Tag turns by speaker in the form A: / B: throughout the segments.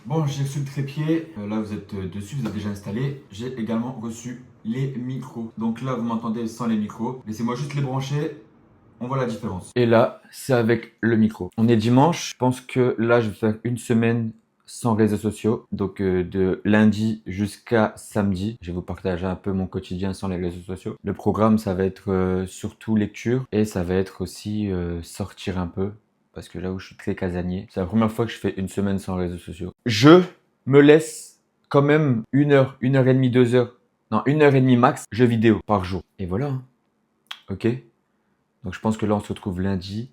A: Bon, j'ai reçu le trépied. Là, vous êtes dessus, vous avez déjà installé. J'ai également reçu les micros. Donc là, vous m'entendez sans les micros. Laissez-moi juste les brancher. On voit la différence. Et là, c'est avec le micro. On est dimanche. Je pense que là, je vais faire une semaine sans réseaux sociaux. Donc de lundi jusqu'à samedi, je vais vous partager un peu mon quotidien sans les réseaux sociaux. Le programme, ça va être surtout lecture et ça va être aussi sortir un peu. Parce que là où je suis très casanier, c'est la première fois que je fais une semaine sans réseaux sociaux. Je me laisse quand même 1 heure et demie, 2 heures, non 1 heure et demie max jeux vidéo par jour. Et voilà, hein. Ok. Donc je pense que là on se retrouve lundi.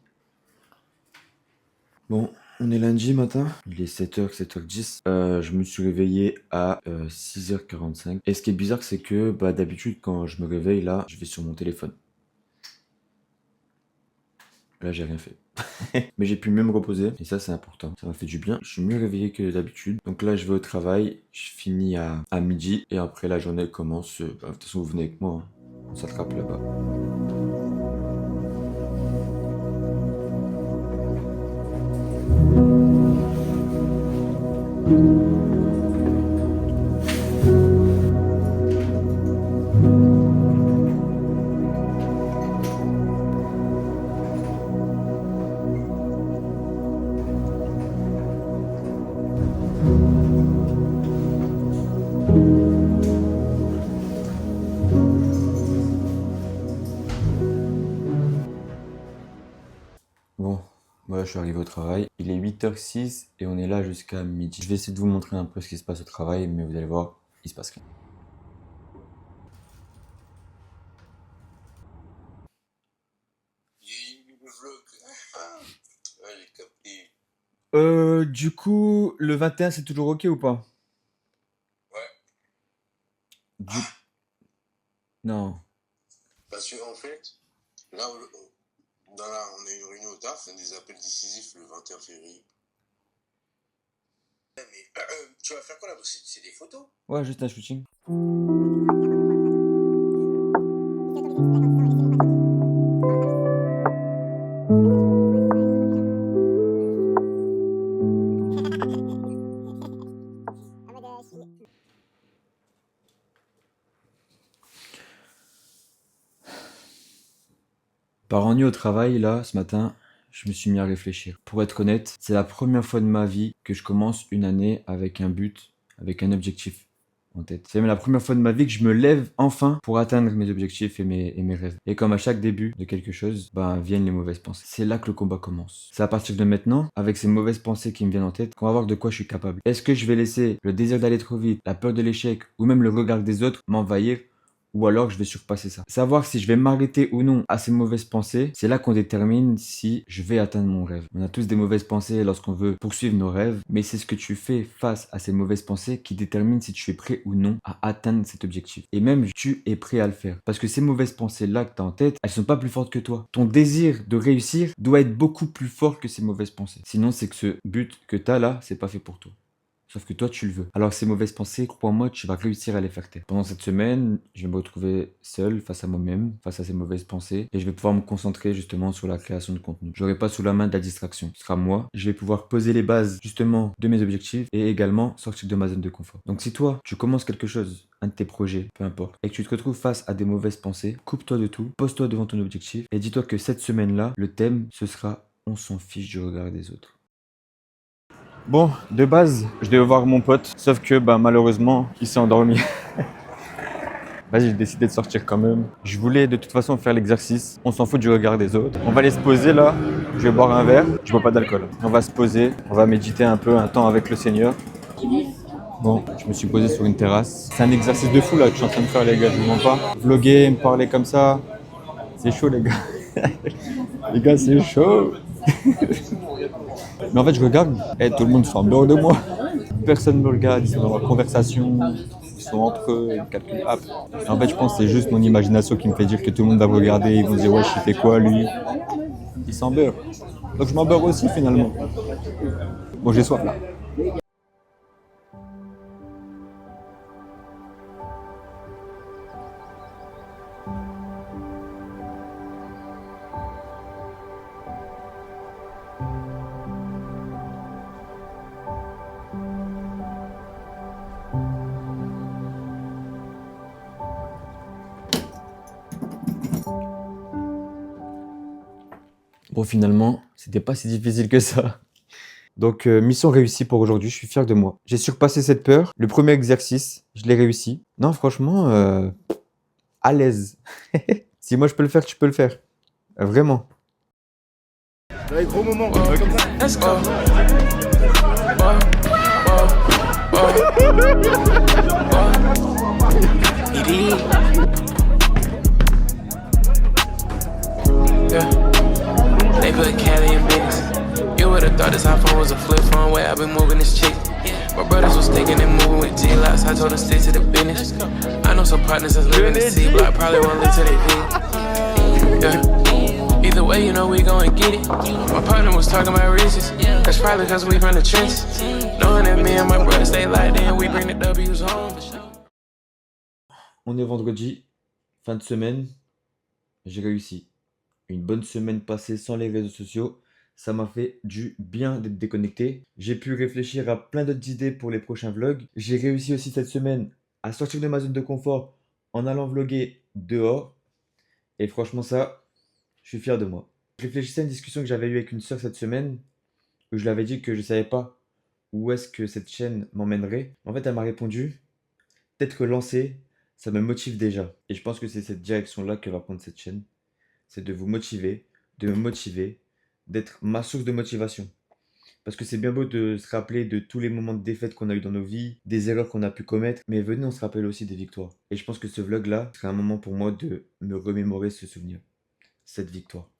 A: Bon, on est lundi matin. Il est 7h, 7h10. Je me suis réveillé à 6h45. Et ce qui est bizarre, c'est que d'habitude quand je me réveille là, je vais sur mon téléphone. Là, j'ai rien fait. Mais j'ai pu mieux me reposer. Et ça, c'est important. Ça m'a fait du bien. Je suis mieux réveillé que d'habitude. Donc là, je vais au travail. Je finis à midi. Et après, la journée commence. De toute façon, vous venez avec moi, hein. On s'attrape là-bas. Bon, voilà, je suis arrivé au travail. Il est 8h06 et on est là jusqu'à midi. Je vais essayer de vous montrer un peu ce qui se passe au travail, mais vous allez voir, il se passe rien.
B: J'ai eu le vlog. Ouais, j'ai capté.
A: Du coup, le 21, c'est toujours ok ou pas?
B: Ouais.
A: Du... Non.
B: Parce qu'en fait, là, on a une réunion au taf, on a des appels décisifs le 21 février. Ouais, mais tu vas faire quoi là? C'est des photos?
A: Ouais, juste un shooting. Par ennui au travail, là, ce matin, je me suis mis à réfléchir. Pour être honnête, c'est la première fois de ma vie que je commence une année avec un but, avec un objectif en tête. C'est même la première fois de ma vie que je me lève enfin pour atteindre mes objectifs et mes rêves. Et comme à chaque début de quelque chose, viennent les mauvaises pensées. C'est là que le combat commence. C'est à partir de maintenant, avec ces mauvaises pensées qui me viennent en tête, qu'on va voir de quoi je suis capable. Est-ce que je vais laisser le désir d'aller trop vite, la peur de l'échec ou même le regard des autres m'envahir ou alors je vais surpasser ça. Savoir si je vais m'arrêter ou non à ces mauvaises pensées, c'est là qu'on détermine si je vais atteindre mon rêve. On a tous des mauvaises pensées lorsqu'on veut poursuivre nos rêves, mais c'est ce que tu fais face à ces mauvaises pensées qui détermine si tu es prêt ou non à atteindre cet objectif. Et même tu es prêt à le faire. Parce que ces mauvaises pensées-là que tu as en tête, elles sont pas plus fortes que toi. Ton désir de réussir doit être beaucoup plus fort que ces mauvaises pensées. Sinon, c'est que ce but que tu as là, c'est pas fait pour toi. Sauf que toi, tu le veux. Alors ces mauvaises pensées, crois-moi, tu vas réussir à les faire taire. Pendant cette semaine, je vais me retrouver seul face à moi-même, face à ces mauvaises pensées, et je vais pouvoir me concentrer justement sur la création de contenu. J'aurai pas sous la main de la distraction. Ce sera moi. Je vais pouvoir poser les bases justement de mes objectifs et également sortir de ma zone de confort. Donc si toi, tu commences quelque chose, un de tes projets, peu importe, et que tu te retrouves face à des mauvaises pensées, coupe-toi de tout, pose-toi devant ton objectif, et dis-toi que cette semaine-là, le thème, ce sera on s'en fiche du regard des autres. Bon, de base, je devais voir mon pote, sauf que malheureusement, il s'est endormi. Vas-y, j'ai décidé de sortir quand même. Je voulais de toute façon faire l'exercice. On s'en fout du regard des autres. On va aller se poser là. Je vais boire un verre. Je bois pas d'alcool. On va se poser. On va méditer un peu, un temps avec le Seigneur. Bon, je me suis posé sur une terrasse. C'est un exercice de fou là que je suis en train de faire, les gars. Je vous mens pas. Vloguer, me parler comme ça, c'est chaud, les gars. Les gars, c'est chaud. Mais en fait, je regarde, et tout le monde se en dehors de moi. Personne ne me regarde, ils sont dans leur conversation, ils sont entre eux, ils calculent. Et en fait, je pense que c'est juste mon imagination qui me fait dire que tout le monde va me regarder, ils vont se dire, ouais, il fait quoi lui? Il s'en beurre. Donc je m'en beurre aussi finalement. Bon, j'ai soif là. Bon, finalement, c'était pas si difficile que ça. Donc, mission réussie pour aujourd'hui, je suis fier de moi. J'ai surpassé cette peur. Le premier exercice, je l'ai réussi. Non, franchement, à l'aise. Si moi je peux le faire, tu peux le faire. Vraiment.
C: Ouais, gros moment. Comme ça.
D: Let's go. Yeah. They put Cali in business. You would've thought this iPhone was a flip phone where I've been moving this chick. My brothers was thinking and moving with T-Locks. I told them stick to the business. I know some partners that's living the C-block probably won't lead to their V. Yeah. Either way, you know we gon' get it. My partner was talking about riches. That's probably cause we from the trenches. Knowing that me and my brother stay locked in, we bring the W's home for sure.
A: On est vendredi, fin de semaine. J'ai réussi. Une bonne semaine passée sans les réseaux sociaux. Ça m'a fait du bien d'être déconnecté. J'ai pu réfléchir à plein d'autres idées pour les prochains vlogs. J'ai réussi aussi cette semaine à sortir de ma zone de confort en allant vlogger dehors. Et franchement ça, je suis fier de moi. Je réfléchissais à une discussion que j'avais eue avec une soeur cette semaine où je lui avais dit que je ne savais pas où est-ce que cette chaîne m'emmènerait. En fait, elle m'a répondu, peut-être que lancer, ça me motive déjà. Et je pense que c'est cette direction-là que va prendre cette chaîne. C'est de vous motiver, de me motiver, d'être ma source de motivation. Parce que c'est bien beau de se rappeler de tous les moments de défaite qu'on a eu dans nos vies, des erreurs qu'on a pu commettre, mais venez, on se rappelle aussi des victoires. Et je pense que ce vlog-là sera un moment pour moi de me remémorer ce souvenir, cette victoire.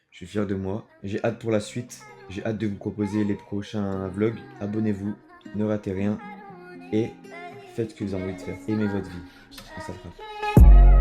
A: Je suis fier de moi, j'ai hâte pour la suite, j'ai hâte de vous proposer les prochains vlogs. Abonnez-vous, ne ratez rien et faites ce que vous avez envie de faire. Aimez votre vie, on s'attrape.